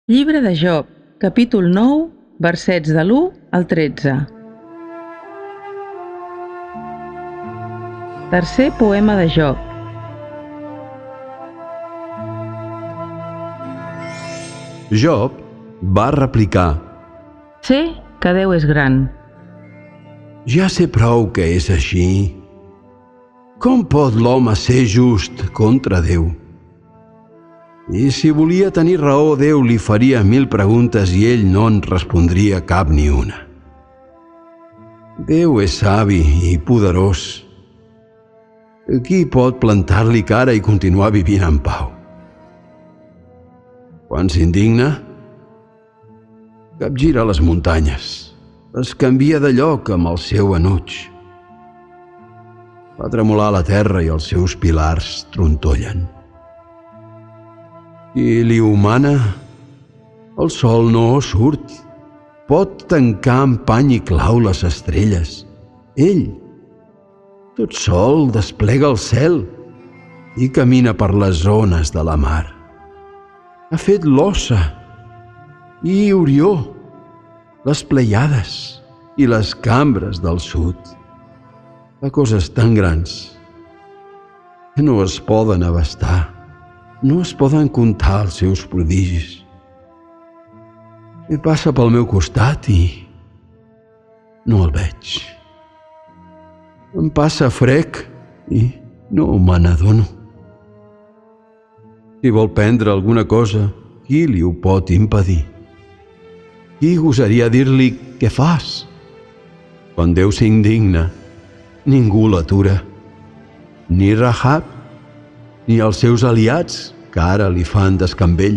Llibre de Job, capítol 9, versets de l'1 al 13. Tercer poema de Job. Job va replicar: Sé que Déu és gran. ja sé prou que és així. Com pot l'home ser just contra Déu? I si volia tenir raó, Déu li faria 1000 preguntes i ell no en respondria cap ni una. Déu és savi i poderós. Qui pot plantar-li cara i continuar vivint en pau? Quan s'indigna, capgira les muntanyes, les canvia de lloc amb el seu enuig. Fa tremolar la terra i els seus pilars trontollen. I li humana, el sol no surt. Pot tancar amb pany i clau les estrelles. Ell, tot sol, desplega el cel i camina per les ones de la mar. Ha fet l'Ossa i Orió, les Pleiades i les cambres del sud. Fa coses tan grans que no es poden abastar. No es poden comptar els seus prodigis. Passa pel meu costat i no el veig. Em passa frec i no me n'adono. Si vol prendre alguna cosa, qui li ho pot impedir? Qui gosaria dir-li què fas? Quan Déu s'indigna, ningú l'atura. Ni Rahab, ni els seus aliats, que ara li fan d'escambell.